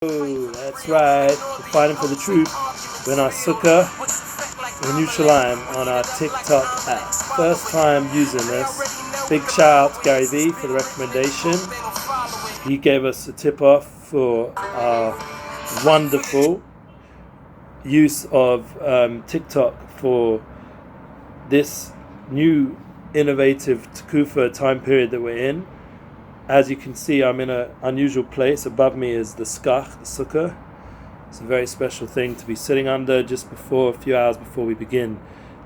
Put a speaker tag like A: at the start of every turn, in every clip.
A: Oh, that's right. We're fighting for the truth. We're in our sukkah in Yerushalayim on our TikTok app. First time using this. Big shout out to Gary Vee for the recommendation. He gave us a tip off for our wonderful use of TikTok for this new innovative Tekufa time period that we're in. As you can see, I'm in an unusual place. Above me is the skach, the sukkah. It's a very special thing to be sitting under just before, a few hours before we begin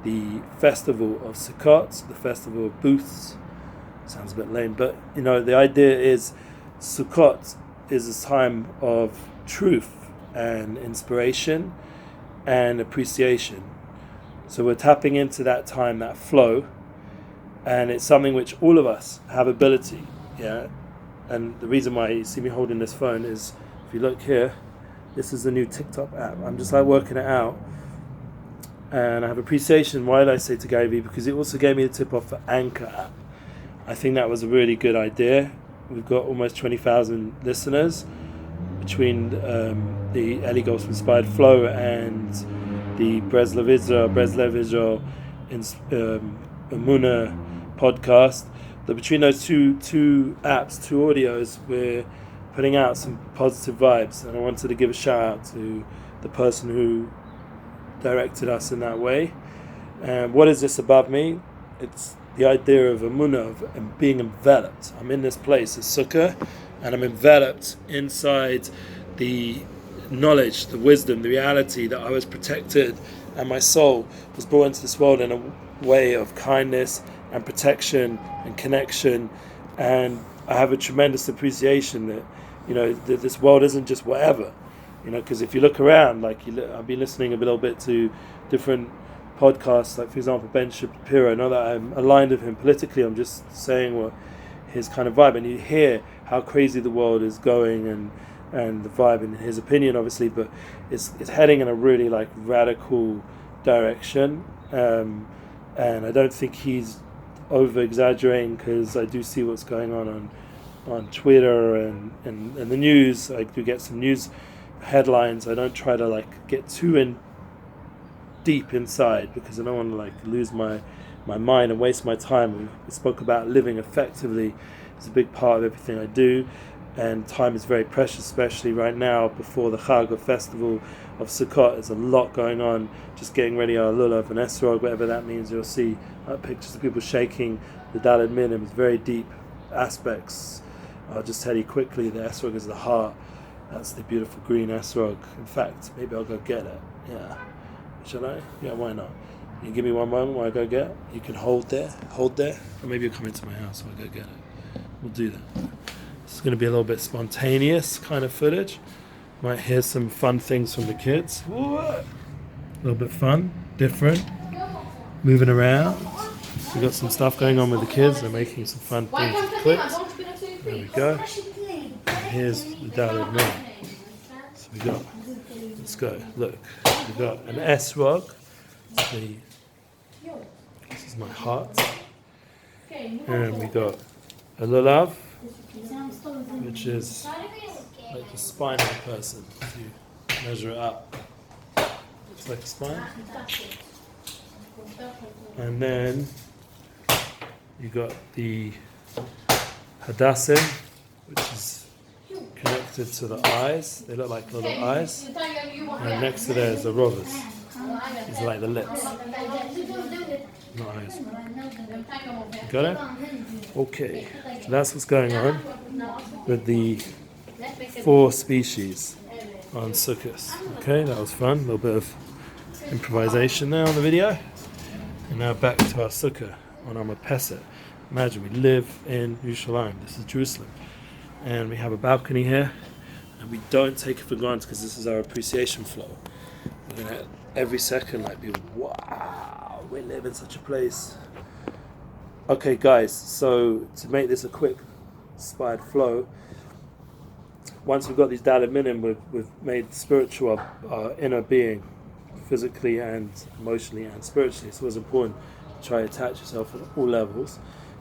A: the festival of Sukkot, the festival of booths. Sounds a bit lame, but the idea is Sukkot is a time of truth and inspiration and appreciation. So we're tapping into that time, that flow, and it's something which all of us have ability. Yeah, and the reason why you see me holding this phone is, if you look here, this is the new TikTok app. I'm just like working it out, and I have appreciation. Why did I say to Gary Vee? Because it also gave me the tip off for Anchor app. I think that was a really good idea. We've got almost 20,000 listeners between the Eli Goldman inspired flow and the Breslev Israel Amuna podcast. Between those two apps, two audios, we're putting out some positive vibes, and I wanted to give a shout out to the person who directed us in that way. And what is this above me? It's the idea of emunah, of being enveloped. I'm in this place, a sukkah, and I'm enveloped inside the knowledge, the wisdom, the reality that I was protected, and my soul was brought into this world in a way of kindness and protection and connection. And I have a tremendous appreciation that that this world isn't just whatever, because if you look around, I've been listening a little bit to different podcasts, like for example Ben Shapiro. Not that I'm aligned with him politically, I'm just saying what his kind of vibe, and you hear how crazy the world is going, and the vibe in his opinion obviously, but it's heading in a really radical direction, and I don't think he's over exaggerating, because I do see what's going on Twitter and the news. I do get some news headlines. I don't try to get too in deep inside, because I don't want to lose my mind and waste my time. We spoke about living effectively. It's a big part of everything I do, and time is very precious, especially right now before the Chag, or festival of Sukkot. There's a lot going on, just getting ready our lulav and esrog, whatever that means. You'll see pictures of people shaking the Daled Minim. It's very deep aspects. I'll just tell you quickly, the esrog is the heart. That's the beautiful green esrog. In fact, maybe I'll go get it. Yeah. Shall I? Yeah, why not? You give me one moment while I go get it? You can hold there, or maybe you'll come into my house while I go get it. We'll do that. It's going to be a little bit spontaneous kind of footage. Might hear some fun things from the kids. A little bit fun, different, moving around. We've got some stuff going on with the kids. They're making some fun things with clips. There we go. And here's the Daled Minim. So let's go. Look, we've got an esrog. This is my heart. And we got a lulav, which is like the spine of a person. If you measure it up, it's like a spine. And then you got the hadassim, which is connected to the eyes. They look like little eyes. And next to there is the rovers. These are like the lips, not eyes. Got it? Okay. So that's what's going on with the 4 species on Sukkot. Okay, that was fun. A little bit of improvisation there on the video. And now back to our sukkah on our Marpeset. Imagine we live in Yerushalayim. This is Jerusalem. And we have a balcony here. And we don't take it for granted, because this is our appreciation flow. We're going to every second be, wow, we live in such a place. Okay guys, so to make this a quick inspired flow, once we've got these Daled Minim, we've made spiritual our inner being, physically and emotionally and spiritually. So it's important to try to attach yourself at all levels.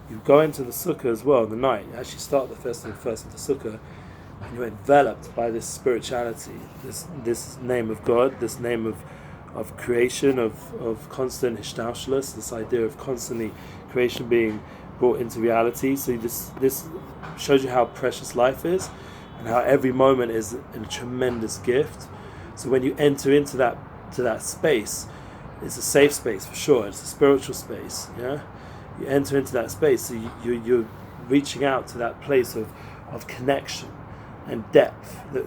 A: You go into the sukkah as well in the night. You actually start the festival first into sukkah, and you're enveloped by this spirituality, this name of God, this name of creation, of constant hishtalshelus, this idea of constantly creation being brought into reality. So this shows you how precious life is, and how every moment is a tremendous gift. So when you enter into that space, it's a safe space for sure. It's a spiritual space. Yeah, you enter into that space, so you're reaching out to that place of connection and depth that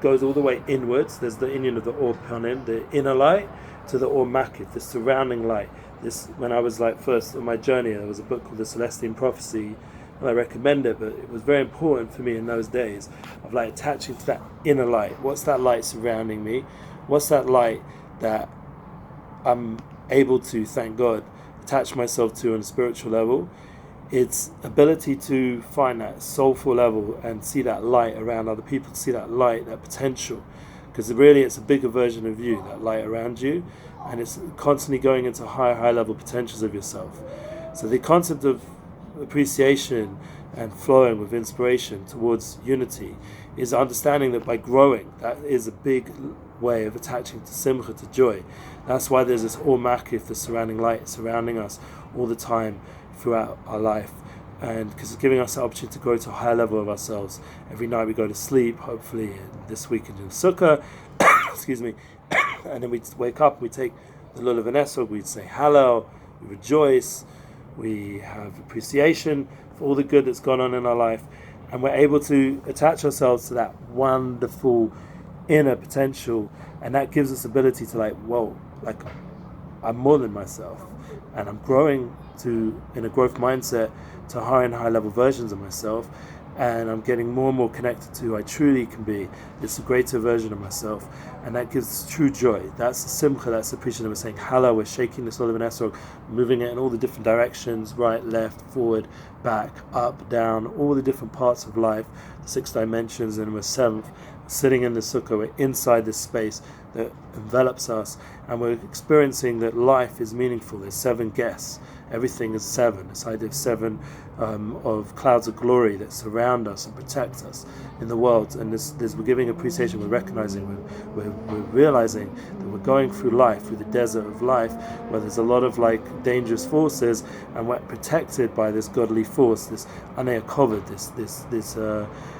A: goes all the way inwards. There's the Indian of the Or Panim, the inner light, to the Or Makif, the surrounding light. This, when I was like first on my journey, there was a book called The Celestine Prophecy, and I recommend it, but it was very important for me in those days of like attaching to that inner light. What's that light surrounding me? What's that light that I'm able to, thank God, attach myself to on a spiritual level? It's ability to find that soulful level and see that light around other people, to see that light, that potential. Because really it's a bigger version of you, that light around you, and it's constantly going into higher level potentials of yourself. So the concept of appreciation and flowing with inspiration towards unity is understanding that by growing, that is a big way of attaching to simcha, to joy. That's why there's this Or Makif, the surrounding light surrounding us all the time throughout our life, and because it's giving us the opportunity to grow to a higher level of ourselves. Every night we go to sleep, hopefully this week into Sukkah, excuse me, and then we wake up, we take the lulav and esrog, we say Hallel, we rejoice, we have appreciation for all the good that's gone on in our life, and we're able to attach ourselves to that wonderful inner potential, and that gives us ability to like, whoa, like I'm more than myself, and I'm growing in a growth mindset to higher and higher level versions of myself, and I'm getting more and more connected to who I truly can be, this greater version of myself, and that gives true joy. That's the simcha, that's the appreciation. We're saying Hallel, we're shaking the soul of an esrog, moving it in all the different directions, right, left, forward, back, up, down, all the different parts of life, the 6 dimensions, and we're 7th, sitting in the sukkah, we're inside this space that envelops us, and we're experiencing that life is meaningful. There's 7 guests. Everything is 7. This idea of 7 of clouds of glory that surround us and protect us in the world. And we're giving appreciation. We're recognizing, we're realizing that we're going through life, through the desert of life, where there's a lot of like dangerous forces, and we're protected by this godly force, this anea kovad, this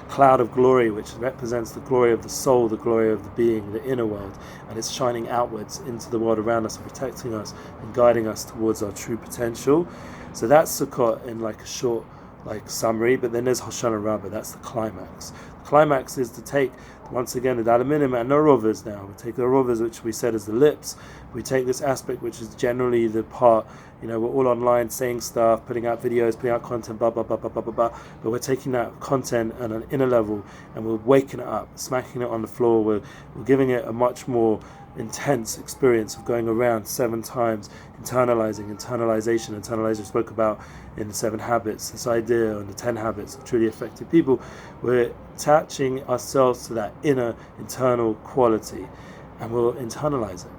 A: cloud of glory, which represents the glory of the soul, the glory of the being, the inner world, and it's shining outwards into the world around us and protecting us and guiding us towards our true potential. So that's Sukkot in like a short like summary, but then there's Hoshana Rabbah, that's the climax. The climax is to take, once again, the Dalaminim and the Rovers now. We take the Rovers, which we said is the lips. We take this aspect, which is generally the part, we're all online saying stuff, putting out videos, putting out content, blah, blah, blah, blah, blah, blah, blah. But we're taking that content at an inner level and we're waking it up, smacking it on the floor. We're giving it a much more intense experience of going around 7 times, internalization we spoke about in the 7 habits, this idea, and the 10 habits of truly effective people. We're attaching ourselves to that inner internal quality and we'll internalize it.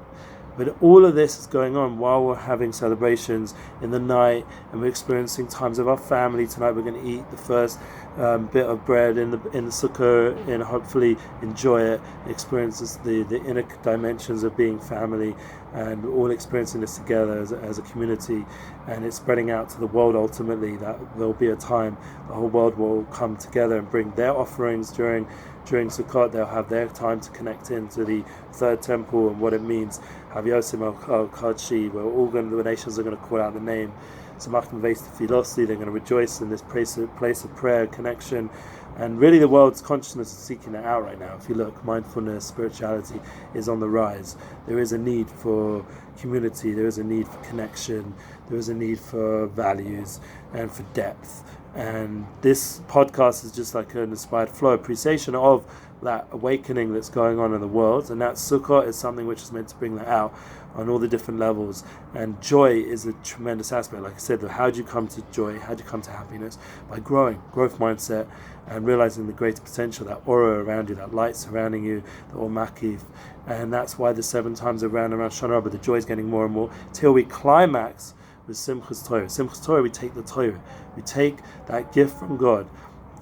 A: But all of this is going on while we're having celebrations in the night, and we're experiencing times of our family. Tonight we're going to eat the first bit of bread in the sukkah, and hopefully enjoy it, experience the inner dimensions of being family, and we're all experiencing this together as a community, and it's spreading out to the world ultimately. That there'll be a time the whole world will come together and bring their offerings during Sukkot. They'll have their time to connect into the third temple and what it means. Havyosim al-Kadshi, where the nations are going to call out the name. Samachim Veis Tefilosi, they're going to rejoice in this place of prayer, connection. And really the world's consciousness is seeking it out right now. If you look, mindfulness, spirituality is on the rise. There is a need for community, there is a need for connection, there is a need for values and for depth. And this podcast is just like an inspired flow, appreciation of that awakening that's going on in the world, and that Sukkot is something which is meant to bring that out on all the different levels. And joy is a tremendous aspect. Like I said, how do you come to joy? How do you come to happiness? By growth mindset, and realizing the greater potential, that aura around you, that light surrounding you, the Or Makif. And that's why the 7 times around Shana Rabbah, the joy is getting more and more till we climax with Simchas Torah. Simchas Torah, we take the Torah, we take that gift from God,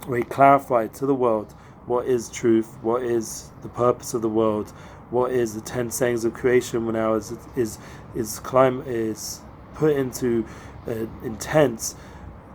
A: we clarify to the world what is truth, what is the purpose of the world, what is the 10 sayings of creation now is put into intense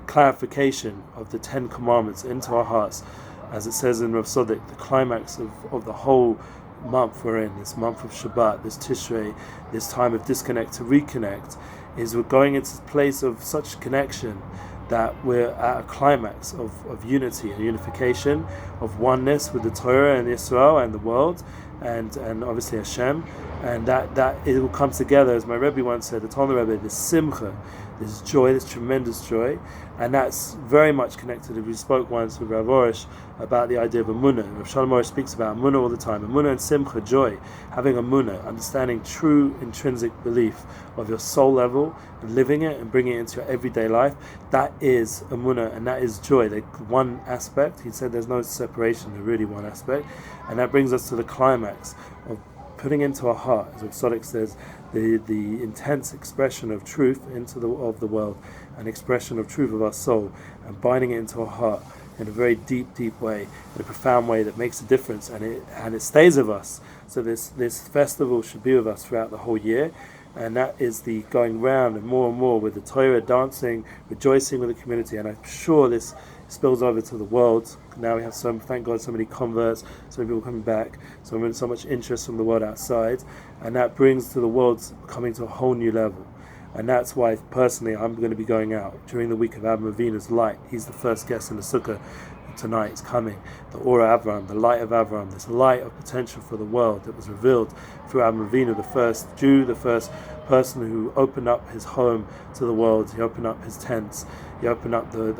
A: clarification of the 10 commandments into our hearts, as it says in Rav Sodiq, the climax of the whole month we're in, this month of Shabbat, this Tishrei, this time of disconnect to reconnect, is we're going into a place of such connection that we're at a climax of unity and unification, of oneness with the Torah and Israel and the world, and obviously Hashem, and that it will come together, as my Rebbe once said, the Talmud Rebbe, this simcha, this joy, this tremendous joy, and that's very much connected. We spoke once with Rav Orish about the idea of Emunah. Rav Shalom Orish speaks about Emunah all the time. Emunah and simcha, joy, having Emunah, understanding true intrinsic belief of your soul level and living it and bringing it into your everyday life. That is Emunah, and that is joy. They're one aspect. He said there's no separation, they're really one aspect, and that brings us to the climax of putting into our heart, as Sodiq says, the intense expression of truth of the world, an expression of truth of our soul, and binding it into our heart in a very deep way, in a profound way that makes a difference, and it stays with us. So this festival should be with us throughout the whole year, and that is the going round and more with the Torah, dancing, rejoicing with the community, and I'm sure this spills over to the world. Now we have thank God, so many converts, so many people coming back, so much interest from the world outside, and that brings to the world coming to a whole new level. And that's why personally I'm going to be going out during the week of Avraham Avinu's light. He's the first guest in the sukkah tonight. It's coming, the Aura Avraham, the light of Avraham, this light of potential for the world that was revealed through Avraham Avinu, the first Jew, the first person who opened up his home to the world. He opened up his tents. He opened up the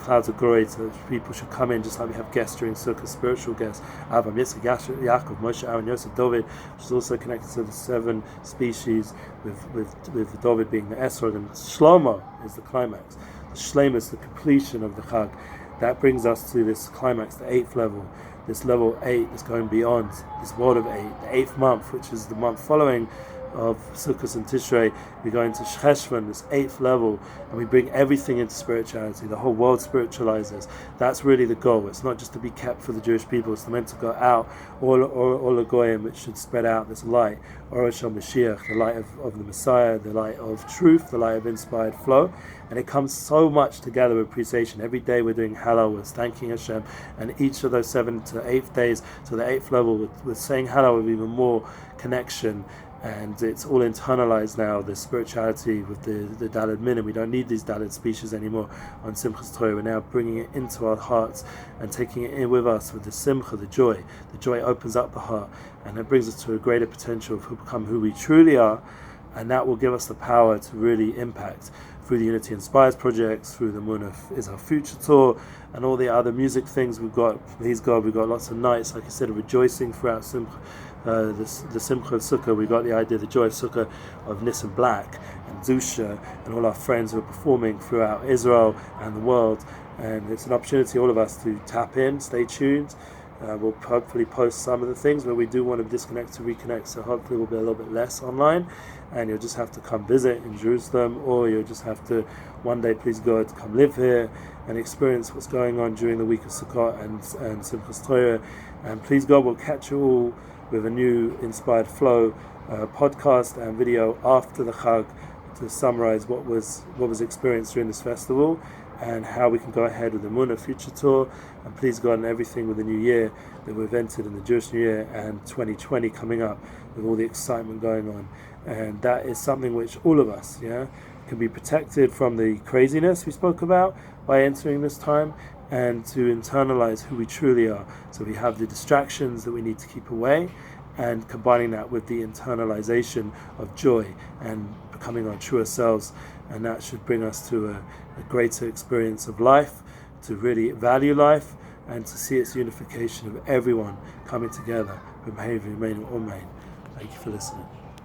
A: clouds of glory, so that people should come in, just like we have guests during Sukkah, spiritual guests. Avraham, Yitzchak, Yaakov, Moshe, Aaron, Yosef, David, which is also connected to the 7 species, with David being the Esrog, and Shlomo is the climax. The Shleimus, the completion of the Chag. That brings us to this climax, the 8th level, this level 8 is going beyond this world of 8, the 8th month, which is the month following of Sukkot and Tishrei. We go into Cheshvan, this 8th level, and we bring everything into spirituality. The whole world spiritualizes. That's really the goal. It's not just to be kept for the Jewish people, it's meant to go out, all the Goyim, it should spread out this light, Or Shel Mashiach, the light of the Messiah, the light of truth, the light of inspired flow. And it comes so much together with appreciation. Every day we're doing Hallel, we're thanking Hashem, and each of those 7 to 8 days to the 8th level, we're saying Hallel with even more connection. And it's all internalized now, the spirituality with the Daled Min, and we don't need these Daled speeches anymore on Simchas Torah. We're now bringing it into our hearts and taking it in with us with the Simcha, the joy. The joy opens up the heart, and it brings us to a greater potential of become who we truly are, and that will give us the power to really impact through the Unity Inspires projects, through the Moon is Our Future tour, and all the other music things we've got. Please God, we've got lots of nights, like I said, of rejoicing throughout Simcha. The Simcha of Sukkah, we got the idea, the joy of Sukkah, of Nissan Black and Zusha and all our friends who are performing throughout Israel and the world, and it's an opportunity all of us to tap in, stay tuned. We'll hopefully post some of the things where we do want to disconnect to reconnect, so hopefully we'll be a little bit less online, and you'll just have to come visit in Jerusalem, or you'll just have to one day, please God, come live here and experience what's going on during the week of Sukkot and Simchas Torah. And please God, we'll catch you all with a new Inspired Flow podcast and video after the Chag to summarize what was experienced during this festival and how we can go ahead with the Munah Future Tour, and please God, and everything with the new year that we've entered in the Jewish New Year and 2020 coming up with all the excitement going on. And that is something which all of us can be protected from the craziness we spoke about by entering this time, and to internalize who we truly are. So we have the distractions that we need to keep away, and combining that with the internalization of joy and becoming our truer selves, and that should bring us to a greater experience of life, to really value life, and to see its unification of everyone coming together. Thank you for listening.